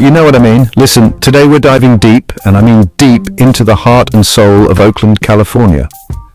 You know what I mean? Listen, today we're diving deep, and I mean deep, into the heart and soul of Oakland, California.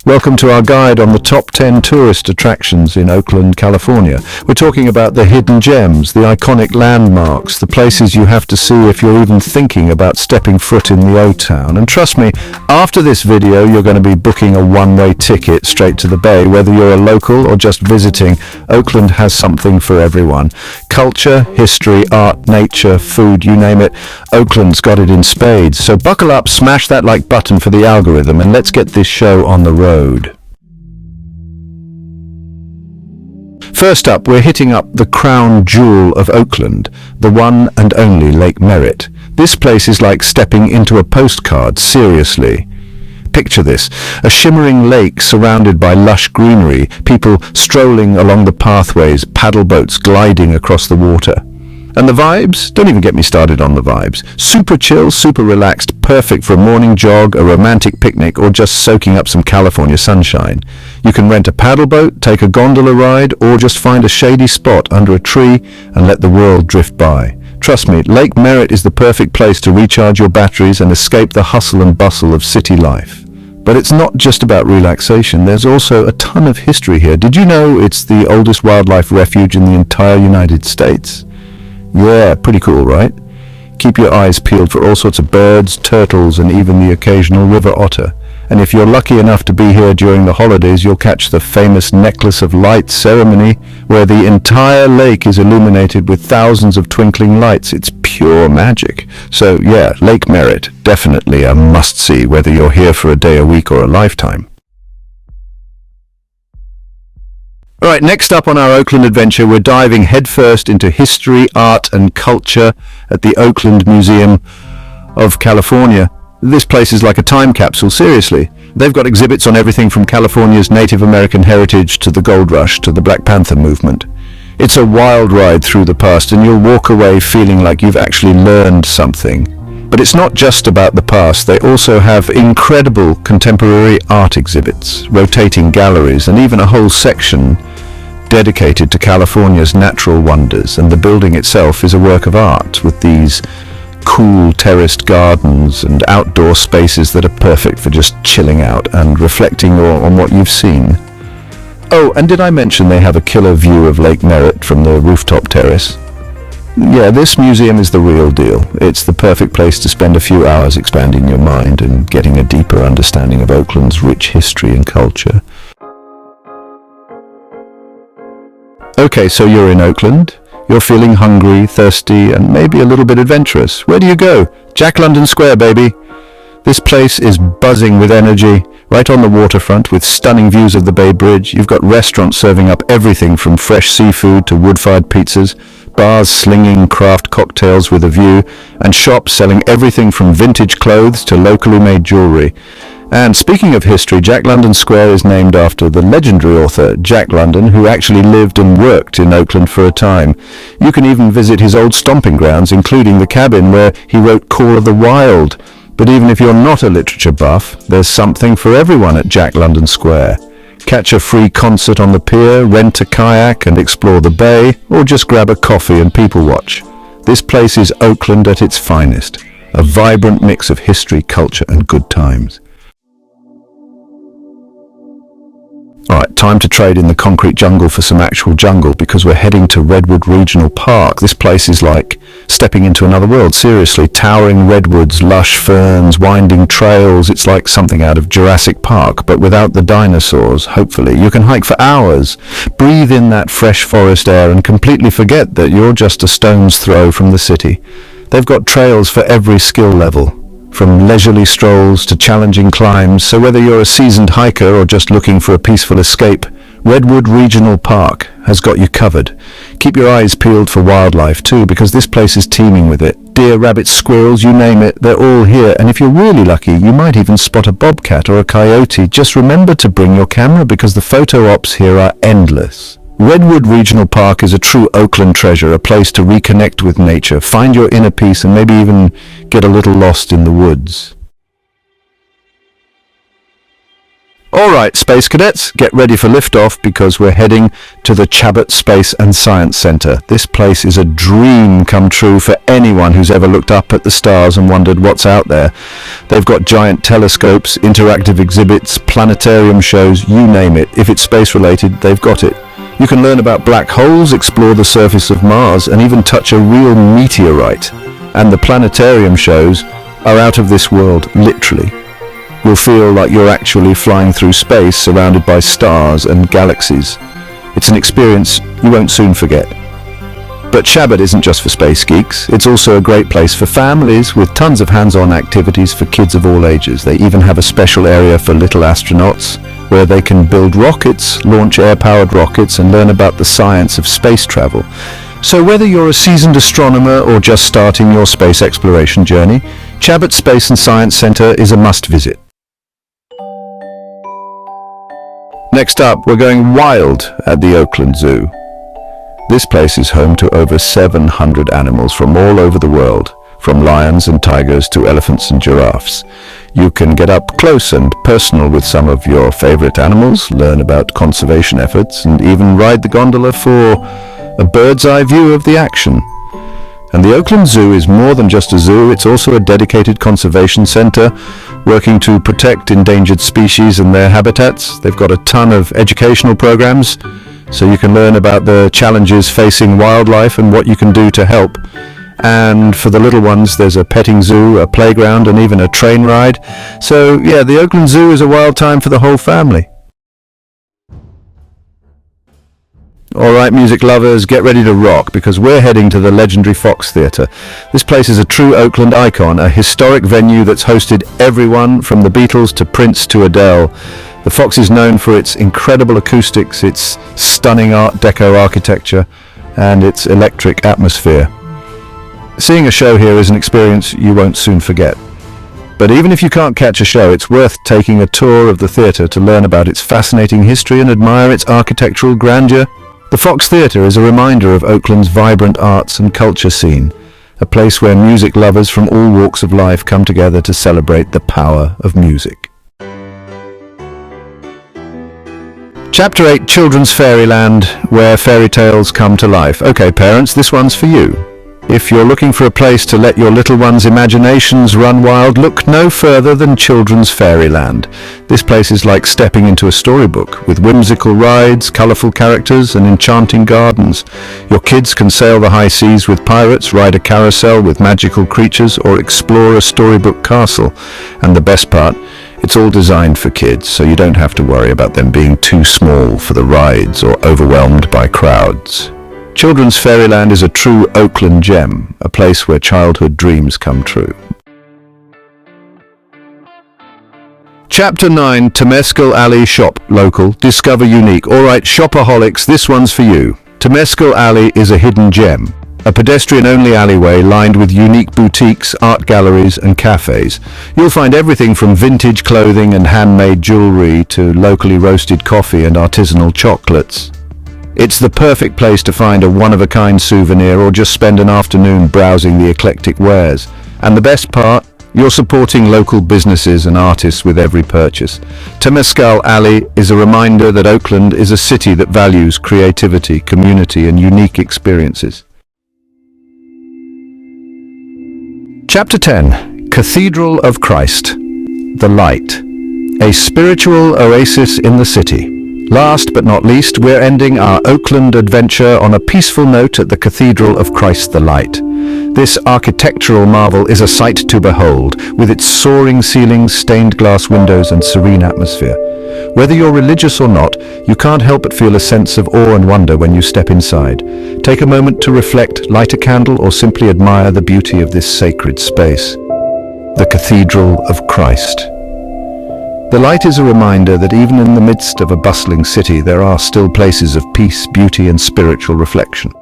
Welcome to our guide on the top 10 tourist attractions in Oakland, California. We're talking about the hidden gems, the iconic landmarks, the places you have to see if you're even thinking about stepping foot in the O-Town. And trust me, after this video, you're going to be booking a one-way ticket straight to the Bay. Whether you're a local or just visiting, Oakland has something for everyone. Culture, history, art, nature, food, you name it, Oakland's got it in spades. So buckle up, smash that like button for the algorithm, and let's get this show on the road. First up, we're hitting up the crown jewel of Oakland, the one and only Lake Meritt. This place is like stepping into a postcard, seriously. Picture this, a shimmering lake surrounded by lush greenery, people strolling along the pathways, paddle boats gliding across the water. And the vibes? Don't even get me started on the vibes. Super chill, super relaxed, perfect for a morning jog, a romantic picnic, or just soaking up some California sunshine. You can rent a paddle boat, take a gondola ride, or just find a shady spot under a tree and let the world drift by. Trust me, Lake Meritt is the perfect place to recharge your batteries and escape the hustle and bustle of city life. But it's not just about relaxation, there's also a ton of history here. Did you know it's the oldest wildlife refuge in the entire United States? Yeah, pretty cool, right? Keep your eyes peeled for all sorts of birds, turtles, and even the occasional river otter. And if you're lucky enough to be here during the holidays, you'll catch the famous Necklace of Lights ceremony, where the entire lake is illuminated with thousands of twinkling lights. It's pure magic. So yeah, Lake Meritt, definitely a must-see, whether you're here for a day, a week, or a lifetime. Alright, next up on our Oakland adventure, we're diving headfirst into history, art and culture at the Oakland Museum of California. This place is like a time capsule, seriously. They've got exhibits on everything from California's Native American heritage to the Gold Rush to the Black Panther movement. It's a wild ride through the past, and you'll walk away feeling like you've actually learned something. But it's not just about the past. They also have incredible contemporary art exhibits, rotating galleries, and even a whole section dedicated to California's natural wonders. And the building itself is a work of art, with these cool terraced gardens and outdoor spaces that are perfect for just chilling out and reflecting on what you've seen. Oh, and did I mention they have a killer view of Lake Meritt from the rooftop terrace? Yeah, this museum is the real deal. It's the perfect place to spend a few hours expanding your mind and getting a deeper understanding of Oakland's rich history and culture. Okay, so you're in Oakland. You're feeling hungry, thirsty, and maybe a little bit adventurous. Where do you go? Jack London Square, baby. This place is buzzing with energy, right on the waterfront with stunning views of the Bay Bridge. You've got restaurants serving up everything from fresh seafood to wood-fired pizzas, bars slinging craft cocktails with a view, and shops selling everything from vintage clothes to locally made jewelry. And speaking of history, Jack London Square is named after the legendary author Jack London, who actually lived and worked in Oakland for a time. You can even visit his old stomping grounds, including the cabin where he wrote Call of the Wild. But even if you're not a literature buff, there's something for everyone at Jack London Square. Catch a free concert on the pier, rent a kayak and explore the bay, or just grab a coffee and people watch. This place is Oakland at its finest, a vibrant mix of history, culture and good times. Alright, time to trade in the concrete jungle for some actual jungle, because we're heading to Redwood Regional Park. This place is like stepping into another world, seriously. Towering redwoods, lush ferns, winding trails. It's like something out of Jurassic Park, but without the dinosaurs, hopefully. You can hike for hours, breathe in that fresh forest air and completely forget that you're just a stone's throw from the city. They've got trails for every skill level, from leisurely strolls to challenging climbs, so whether you're a seasoned hiker or just looking for a peaceful escape, Redwood Regional Park has got you covered. Keep your eyes peeled for wildlife too, because this place is teeming with it. Deer, rabbits, squirrels, you name it, they're all here, and if you're really lucky, you might even spot a bobcat or a coyote. Just remember to bring your camera, because the photo ops here are endless. Redwood Regional Park is a true Oakland treasure, a place to reconnect with nature, find your inner peace, and maybe even get a little lost in the woods. All right, Space Cadets, get ready for liftoff because we're heading to the Chabot Space and Science Center. This place is a dream come true for anyone who's ever looked up at the stars and wondered what's out there. They've got giant telescopes, interactive exhibits, planetarium shows, you name it. If it's space-related, they've got it. You can learn about black holes, explore the surface of Mars, and even touch a real meteorite. And the planetarium shows are out of this world, literally. You'll feel like you're actually flying through space surrounded by stars and galaxies. It's an experience you won't soon forget. But Chabot isn't just for space geeks. It's also a great place for families with tons of hands-on activities for kids of all ages. They even have a special area for little astronauts where they can build rockets, launch air-powered rockets, and learn about the science of space travel. So whether you're a seasoned astronomer or just starting your space exploration journey, Chabot Space and Science Center is a must-visit. Next up, we're going wild at the Oakland Zoo. This place is home to over 700 animals from all over the world, from lions and tigers to elephants and giraffes. You can get up close and personal with some of your favorite animals, learn about conservation efforts, and even ride the gondola for a bird's-eye view of the action. And the Oakland Zoo is more than just a zoo, it's also a dedicated conservation center working to protect endangered species and their habitats. They've got a ton of educational programs, so you can learn about the challenges facing wildlife and what you can do to help. And for the little ones, there's a petting zoo, a playground, and even a train ride. So yeah, the Oakland Zoo is a wild time for the whole family. Alright, music lovers, get ready to rock because we're heading to the legendary Fox Theatre. This place is a true Oakland icon, a historic venue that's hosted everyone from the Beatles to Prince to Adele. The Fox is known for its incredible acoustics, its stunning Art Deco architecture, and its electric atmosphere. Seeing a show here is an experience you won't soon forget. But even if you can't catch a show, it's worth taking a tour of the theatre to learn about its fascinating history and admire its architectural grandeur. The Fox Theatre is a reminder of Oakland's vibrant arts and culture scene, a place where music lovers from all walks of life come together to celebrate the power of music. Chapter 8, Children's Fairyland, where fairy tales come to life. Okay, parents, this one's for you. If you're looking for a place to let your little ones' imaginations run wild, look no further than Children's Fairyland. This place is like stepping into a storybook, with whimsical rides, colourful characters, and enchanting gardens. Your kids can sail the high seas with pirates, ride a carousel with magical creatures, or explore a storybook castle. And the best part, it's all designed for kids, so you don't have to worry about them being too small for the rides or overwhelmed by crowds. Children's Fairyland is a true Oakland gem, a place where childhood dreams come true. Chapter 9, Tascal Alley, Shop Local, Discover Unique. Alright, shopaholics, this one's for you. Tascal Alley is a hidden gem, a pedestrian-only alleyway lined with unique boutiques, art galleries, and cafes. You'll find everything from vintage clothing and handmade jewelry to locally roasted coffee and artisanal chocolates. It's the perfect place to find a one-of-a-kind souvenir or just spend an afternoon browsing the eclectic wares. And the best part? You're supporting local businesses and artists with every purchase. Tascal Alley is a reminder that Oakland is a city that values creativity, community, and unique experiences. Chapter 10, Cathedral of Christ, the Light, a spiritual oasis in the city. Last but not least, we're ending our Oakland adventure on a peaceful note at the Cathedral of Christ the Light. This architectural marvel is a sight to behold, with its soaring ceilings, stained glass windows, and serene atmosphere. Whether you're religious or not, you can't help but feel a sense of awe and wonder when you step inside. Take a moment to reflect, light a candle, or simply admire the beauty of this sacred space. The Cathedral of Christ. The light is a reminder that even in the midst of a bustling city, there are still places of peace, beauty, and spiritual reflection.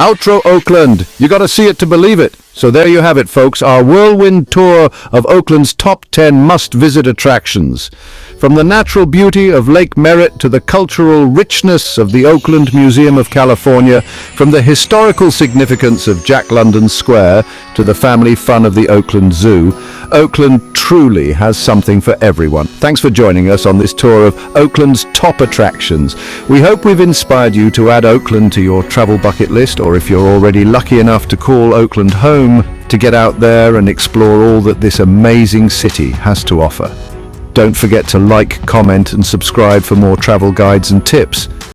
Outro Oakland! You gotta see it to believe it! So there you have it, folks, our whirlwind tour of Oakland's top 10 must-visit attractions. From the natural beauty of Lake Meritt to the cultural richness of the Oakland Museum of California, from the historical significance of Jack London Square to the family fun of the Oakland Zoo, Oakland truly has something for everyone. Thanks for joining us on this tour of Oakland's top attractions. We hope we've inspired you to add Oakland to your travel bucket list, or if you're already lucky enough to call Oakland home, to get out there and explore all that this amazing city has to offer. Don't forget to like, comment and subscribe for more travel guides and tips.